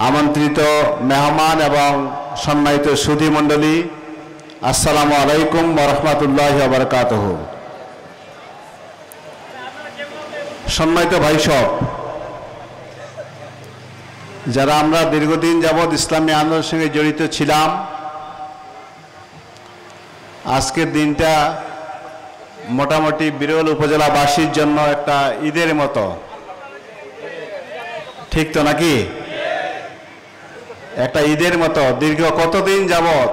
আমন্ত্রিত মেহমান এবং সম্মানিত সুধী মণ্ডলী, আসসালামু আলাইকুম ওয়া রাহমাতুল্লাহি ওয়া বারাকাতুহু। সম্মানিত ভাই সব, যারা আমরা দীর্ঘদিন যাবৎ ইসলামী আন্দোলনের সঙ্গে জড়িত ছিলাম, আজকের দিনটা মোটামুটি বিরল উপজেলাবাসীর জন্য একটা ঈদের মতো, ঠিক তো নাকি? একটা ঈদের মতো। দীর্ঘ কতদিন যাবৎ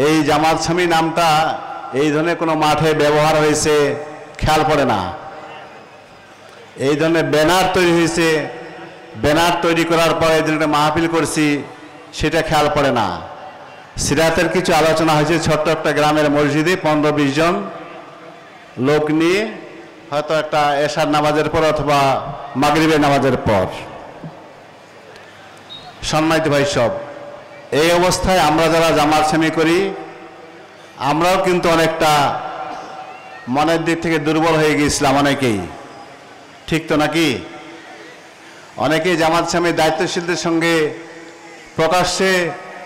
এই জামাত ইসলামী নামটা এই ধরনের কোনো মাঠে ব্যবহার হয়েছে খেয়াল পড়ে না। এই ধরনের ব্যানার তৈরি হয়েছে, ব্যানার তৈরি করার পর এই ধরনের মাহফিল করছি, সেটা খেয়াল পড়ে না। সিরাতের কিছু আলোচনা হয়েছে ছোট্ট একটা গ্রামের মসজিদে 15-20 জন লোক নিয়ে, হয়তো একটা এশার নামাজের পর অথবা মাগরিবের নামাজের পর। সম্মানিত ভাই সব, এই অবস্থায় আমরা যারা জামাত ইসলামী করি, আমরাও কিন্তু অনেকটা মনের দিক থেকে দুর্বল হয়ে গিয়েছিলাম অনেকেই, ঠিক তো নাকি? অনেকেই জামাত ইসলামীর দায়িত্বশীলদের সঙ্গে প্রকাশ্যে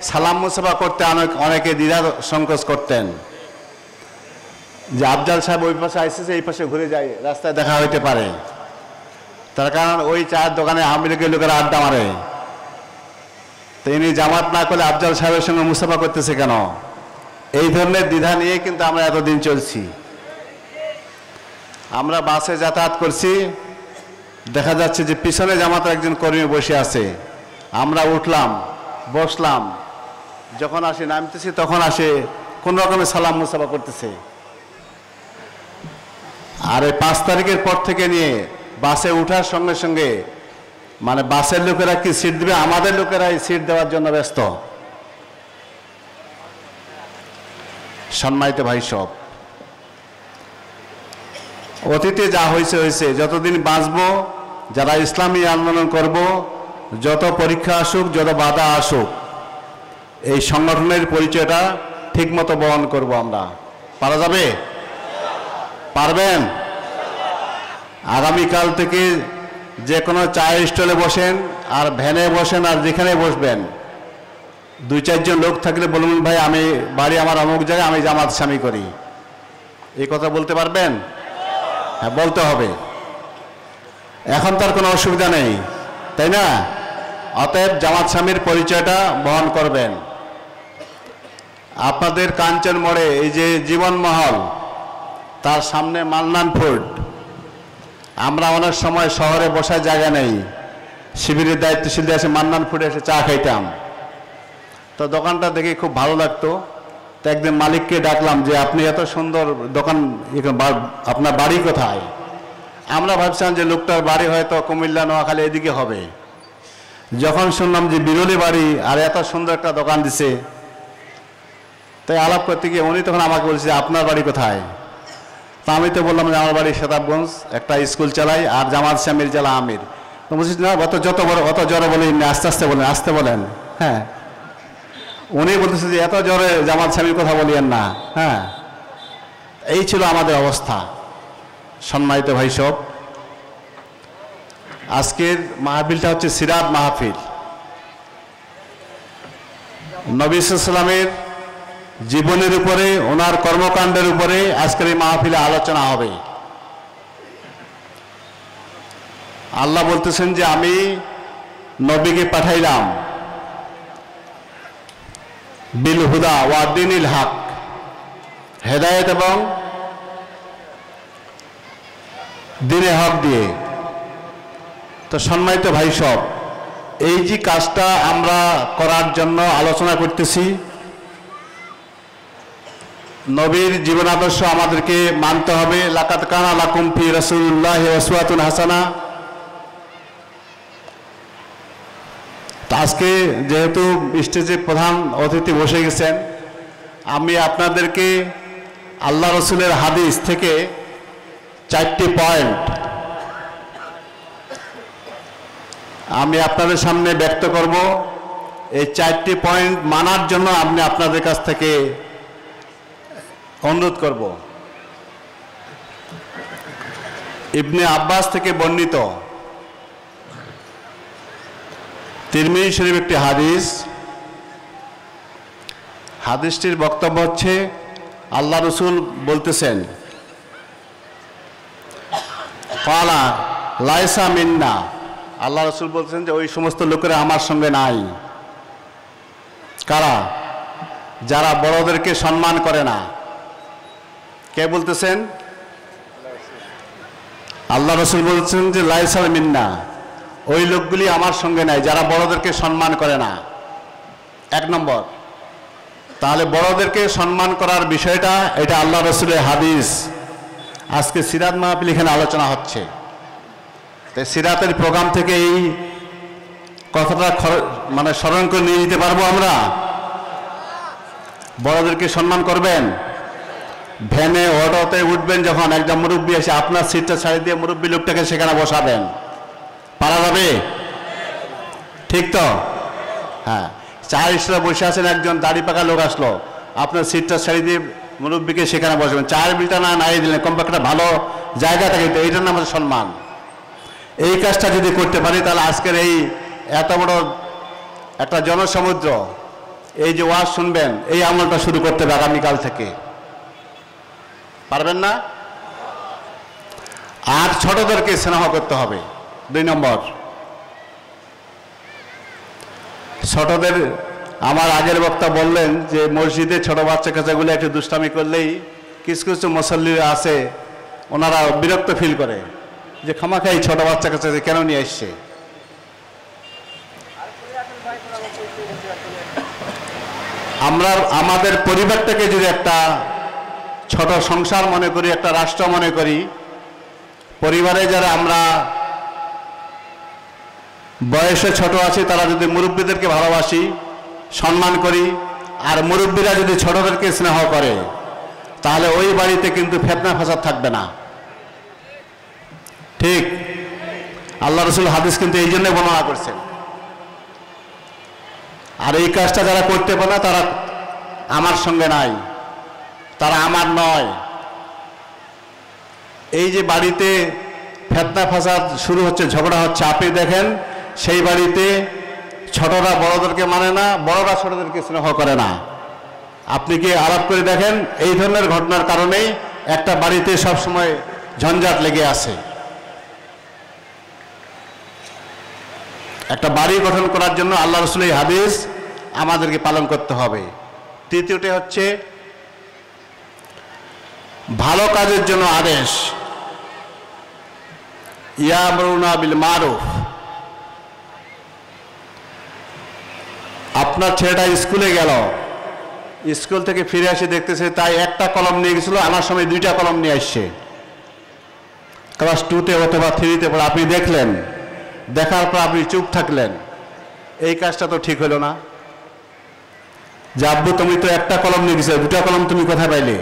সালাম মুসাফা করতে অনেকে দ্বিধা সংকোচ করতেন, যে আফজাল সাহেব ওই পাশে আইসেছে, এই পাশে ঘুরে যায়, রাস্তায় দেখা হইতে পারে। তার কারণ ওই চায়ের দোকানে আওয়ামী লীগের লোকেরা আড্ডা মারে, তো ইনি জামাত না করলে আফজাল সাহেবের সঙ্গে মুসাফা করতেছে কেন? এই ধরনের দ্বিধা নিয়ে কিন্তু আমরা এতদিন চলছি। আমরা বাসে যাতায়াত করছি, দেখা যাচ্ছে যে পিছনে জামাতের একজন কর্মী বসে আছে, আমরা উঠলাম, বসলাম, যখন আসে নামতেছি তখন আসে কোন রকমের সালাম মুসাফা করতেছে। আর এই 5 তারিখের পর থেকে নিয়ে বাসে উঠার সঙ্গে সঙ্গে মানে বাসের লোকেরা কি সিট দিবে, আমাদের লোকেরাই সিট দেওয়ার জন্য ব্যস্ত। সম্মানিত ভাই সব, অতীতে যা হয়েছে হয়েছে, যতদিন বাঁচবো, যারা ইসলামী আন্দোলন করব, যত পরীক্ষা আসুক, যত বাধা আসুক, এই সংগঠনের পরিচয়টা ঠিকমতো বহন করব আমরা। পারা যাবে? পারবেন? আগামীকাল থেকে যে কোনো চায়ের স্টলে বসেন আর ভ্যানে বসেন আর যেখানে বসবেন, 2-4 জন লোক থাকলে বলুন, ভাই আমি বাড়ি আমার অমুক জায়গায়, আমি জামাত ইসলামী করি, এই কথা বলতে পারবেন? হ্যাঁ, বলতে হবে। এখন তার কোনো অসুবিধা নেই, তাই না? অতএব জামাত ইসলামীর পরিচয়টা বহন করবেন। আপনাদের কাঞ্চন মোড়ে এই যে জীবন মহল, তার সামনে মান্নান ফুড, আমরা অনেক সময় শহরে বসার জায়গা নেই, শিবিরের দায়িত্বশীলদের এসে মান্নান ফুডে এসে চা খাইতাম, তো দোকানটা দেখে খুব ভালো লাগতো। তো একদিন মালিককে ডাকলাম যে আপনি এত সুন্দর দোকান, আপনার বাড়ি কোথায়? আমরা ভাবছিলাম যে লোকটার বাড়ি হয়তো কুমিল্লা, নোয়াখালী এদিকে হবে। যখন শুনলাম যে বিরলি বাড়ি আর এত সুন্দর একটা দোকান দিছে, তাই আলাপ করতে গিয়ে উনি তখন আমাকে বলছে আপনার বাড়ি কোথায়? তা আমি তো বললাম যে আমার বাড়ি সেতাবগঞ্জ, একটা স্কুল চালাই আর জামাত ইসলামীর জেলা আমির। তো বলছি না, যত বড় অত জোরে বলেন, আস্তে আস্তে বলেন, আসতে বলেন। হ্যাঁ, উনি বলতেছে যে এত জোরে জামাত ইসলামীর কথা বলিয়েন না। হ্যাঁ, এই ছিল আমাদের অবস্থা। সম্মানিত ভাই সব, আজকের মাহফিলটা হচ্ছে সিরাত মাহফিল। নবী সাল্লাল্লাহু আলাইহি ওয়াসাল্লামের জীবনের উপরে, ওনার কর্মকাণ্ডের উপরে আজকের এই মাহফিলে আলোচনা হবে। আল্লাহ বলতেছেন যে আমি নবীকে পাঠাইলাম বিল হুদা ওয়া দীনিল হক, হেদায়েত এবং দ্বীনে হক দিয়ে। তো সম্মানিত ভাই সব, এই যে কাজটা আমরা করার জন্য আলোচনা করতেছি, নবীর জীবন আদর্শ আমাদেরকে মানতে হবে। লাকাদ কানা লাকুম ফি রাসূলিল্লাহি উসওয়াতুন হাসানা। আজকে যেহেতু স্টেজে প্রধান অতিথি বসে গেছেন, আমি আপনাদেরকে আল্লাহ রসুলের হাদিস থেকে 4টি পয়েন্ট আমি আপনাদের সামনে ব্যক্ত করব। এই 4টি পয়েন্ট মানার জন্য আমি আপনাদের কাছ থেকে অনুরোধ করব। ইবনে আব্বাস থেকে বর্ণিত, তিরমিজি শরীফ একটি হাদিস। হাদিসটির বক্তব্য হচ্ছে আল্লাহ রসুল বলতেছেন, ক্বালা লাইসা মিন্না, আল্লাহ রসুল বলতেছেন যে ওই সমস্ত লোকেরা আমার সঙ্গে নাই। কারা? যারা বড়দেরকে সম্মান করে না। কে বলতেছেন? আল্লাহ রসুল বলছেন যে লাইসা মিন্না, ওই লোকগুলি আমার সঙ্গে নাই যারা বড়দেরকে সম্মান করে না। এক নম্বর। তাহলে বড়দেরকে সম্মান করার বিষয়টা এটা আল্লাহ রসুলের হাদিস। আজকে সিরাত মাহফিল এখানে আলোচনা হচ্ছে, তাই সিরাতের প্রোগ্রাম থেকে এই কথাটা মানে স্মরণ করে নিয়ে যেতে পারবো আমরা। বড়দেরকে সম্মান করবেন। ভ্যানে অটোতে উঠবেন, যখন একজন মুরব্বী এসে আপনার সিটটা ছাড়িয়ে দিয়ে মুরব্বী লোকটাকে সেখানে বসাবেন, পারা যাবে? ঠিক তো? হ্যাঁ। চায়ের স্টলে বসে আছেন, একজন দাড়ি পাকা লোক আসলো, আপনার সিটটা ছাড়িয়ে দিয়ে মুরব্বীকে সেখানে বসবেন। চায়ের বিলটা না নাইয়ে দিলেন, কমপক্ষে ভালো জায়গা থাকে, তো এইটার নাম হচ্ছে সম্মান। এই কাজটা যদি করতে পারি তাহলে আজকের এই এত বড় একটা জনসমুদ্র, এই যে ওয়াজ শুনবেন, এই আমলটা শুরু করতে হবে আগামীকাল থেকে। পারবেন না? আর ছোটদেরকে স্নেহ করতে হবে। 2 নম্বর, ছোটদের, আমার আগের বক্তা বললেন যে মসজিদে ছোট বাচ্চা কাচ্চাগুলো একটু দুষ্টামি করলেই কিছু কিছু মুসল্লিরা আছে, ওনারা বিরক্ত ফিল করে যে খামাখাই ছোট বাচ্চা কাচ্চা কেন নিয়ে আসছে। আমরা আমাদের পরিবারটাকে যদি একটা ছোট সংসার মনে করি, একটা রাষ্ট্র মনে করি, পরিবারে যারা আমরা বয়সে ছোট আছি তারা যদি মুরব্বীদেরকে ভালোবাসি, সম্মান করি, আর মুরব্বীরা যদি ছোটদেরকে স্নেহ করে, তাহলে ওই বাড়িতে কিন্তু ফিতনা ফাসাদ থাকবে না। ঠিক? আল্লাহ রসুল হাদিস কিন্তু এই জন্য বর্ণনা করছেন। আর এই কাজটা যারা করতে পারে না তারা আমার সঙ্গে নাই, তারা আমার নয়। এই যে বাড়িতে ফিতনা ফাসাদ শুরু হচ্ছে, ঝগড়া হচ্ছে, আপনি দেখেন সেই বাড়িতে ছোটরা বড়দেরকে মানে না, বড়রা ছোটদেরকে স্নেহ করে না। আপনি কি আলাপ করে দেখেন, এই ধরনের ঘটনার কারণেই একটা বাড়িতে সবসময় ঝঞ্ঝাট লেগে আছে। একটা বাড়ি গঠন করার জন্য আল্লাহ রসুলের হাদিস আমাদেরকে পালন করতে হবে। তৃতীয়টি হচ্ছে ভালো কাজের জন্য আদেশ, ইয়ামরুনা বিল মারুফ। আপনার ছেলেটা স্কুলে গেল, স্কুল থেকে ফিরে এসে দেখতেছে তাই একটা কলম নিয়ে গেছিল, আনার সময় 2টা কলম নিয়ে আসছে। ক্লাস 2তে অথবা 3তে পড়ে আপনি দেখলেন, দেখার পর আপনি চুপ থাকলেন, এই কাজটা তো ঠিক হলো না। যে আব্বু তুমি তো একটা কলম নিয়ে গেছো, 2টা কলম তুমি কোথায় পাইলে?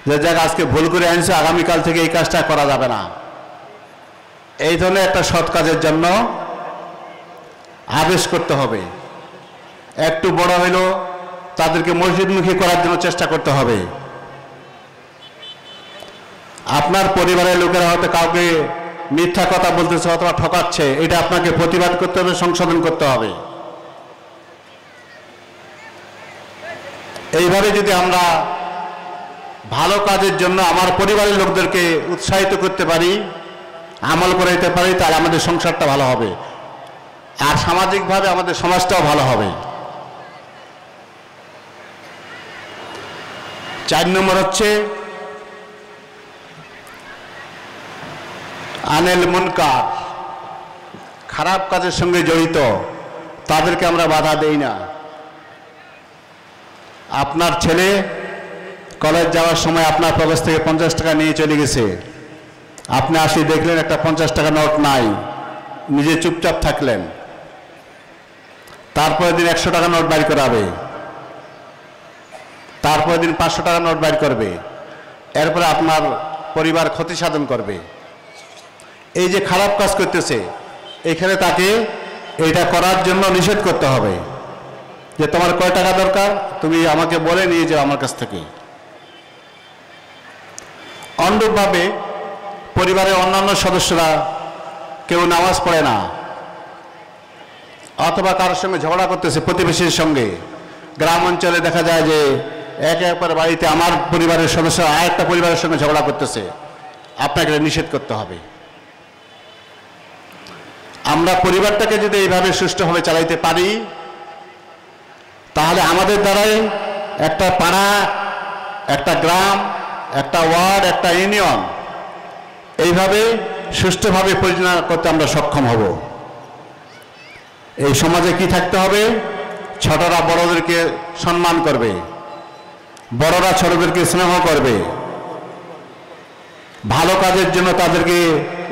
যে যাক আজকে ভুল করে আনছো, আগামীকাল থেকে এই কাজটা করা যাবে না। এই ধরনের একটা সৎ কাজের জন্য আদেশ করতে হবে। একটু বড় হইলো তাদেরকে মসজিদমুখী করার জন্য চেষ্টা করতে হবে। আপনার পরিবারের লোকেরা হয়তো কাউকে মিথ্যা কথা বলতেছে অথবা ঠকাচ্ছে, এটা আপনাকে প্রতিবাদ করতে হবে, সংশোধন করতে হবে। এইভাবে যদি আমরা ভালো কাজের জন্য আমার পরিবারের লোকদেরকে উৎসাহিত করতে পারি, আমল করাইতে পারি, তাহলে আমাদের সংসারটা ভালো হবে, আর সামাজিকভাবে আমাদের সমাজটাও ভালো হবে। 4 নম্বর হচ্ছে আনিল মুনকার, খারাপ কাজের সঙ্গে জড়িত তাদেরকে আমরা বাধা দেই না। আপনার ছেলে কলেজ যাওয়ার সময় আপনার পকেট থেকে 50 টাকা নিয়ে চলে গেছে, আপনি আসি দেখলেন একটা 50 টাকা নোট নাই, নিজে চুপচাপ থাকলেন। তারপরের দিন 100 টাকা নোট বাইর করাবে, তারপরের দিন 500 টাকা নোট বাইর করবে, এরপরে আপনার পরিবার ক্ষতি সাধন করবে। এই যে খারাপ কাজ করতেছে, এখানে তাকে এটা করার জন্য নিষেধ করতে হবে যে তোমার কয় টাকা দরকার, তুমি আমাকে বলে নিয়ে যাও আমার কাছ থেকে। অনুরূপভাবে পরিবারের অন্যান্য সদস্যরা কেউ নামাজ পড়ে না, অথবা কারোর সঙ্গে ঝগড়া করতেছে, প্রতিবেশীর সঙ্গে। গ্রাম অঞ্চলে দেখা যায় যে একে অপরের বাড়িতে আমার পরিবারের সদস্য আরেকটা পরিবারের সঙ্গে ঝগড়া করতেছে, আপনাকে নিষেধ করতে হবে। আমরা পরিবারটাকে যদি এইভাবে সুষ্ঠুভাবে চালাইতে পারি, তাহলে আমাদের দ্বারাই একটা পাড়া, একটা গ্রাম, একটা ওয়ার্ড, একটা ইউনিয়ন এইভাবে সুষ্ঠুভাবে পরিচালনা করতে আমরা সক্ষম হব। এই সমাজে কি থাকতে হবে? ছোটরা বড়দেরকে সম্মান করবে, বড়রা ছোটদেরকে স্নেহ করবে, ভালো কাজের জন্য তাদেরকে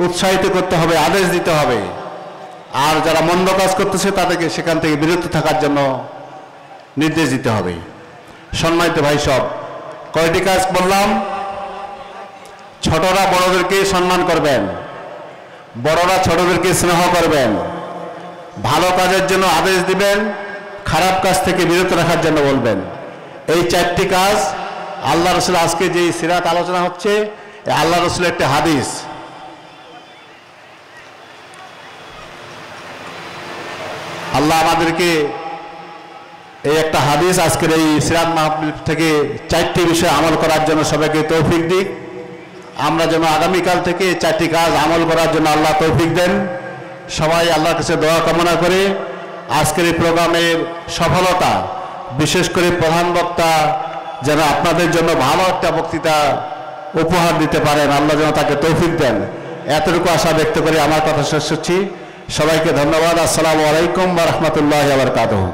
উৎসাহিত করতে হবে, আদেশ দিতে হবে। আর যারা মন্দ কাজ করতেছে তাদেরকে সেখান থেকে বিরত থাকার জন্য নির্দেশ দিতে হবে। সম্মানিত ভাই সব, কয়টি কাজ বললাম? ছোটরা বড়দেরকে সম্মান করবেন, বড়রা ছোটদেরকে স্নেহ করবেন, ভালো কাজের জন্য আদেশ দিবেন, খারাপ কাজ থেকে বিরত রাখার জন্য বলবেন। এই 4টি কাজ আল্লাহ রসুল, আজকে যে সিরাত আলোচনা হচ্ছে আল্লাহ রসুলের একটা হাদিস। আল্লাহ আমাদেরকে এই একটা হাদিস আজকের এই সিরাত মাহফিল থেকে 4টি বিষয় আমল করার জন্য সবাইকে তৌফিক দিক। আমরা যেন আগামীকাল থেকে 4টি কাজ আমল করার জন্য আল্লাহ তৌফিক দেন। সবাই আল্লাহর কাছে দোয়া কামনা করে আজকের এই প্রোগ্রামের সফলতা, বিশেষ করে প্রধান বক্তা যেন আপনাদের জন্য ভালো একটা বক্তৃতা উপহার দিতে পারেন, আল্লাহ যেন তাকে তৌফিক দেন, এতটুকু আশা ব্যক্ত করে আমার কথা শেষ করছি। সবাইকে ধন্যবাদ। আসসালামু আলাইকুম ওয়া রাহমাতুল্লাহি ওয়া বারাকাতুহু।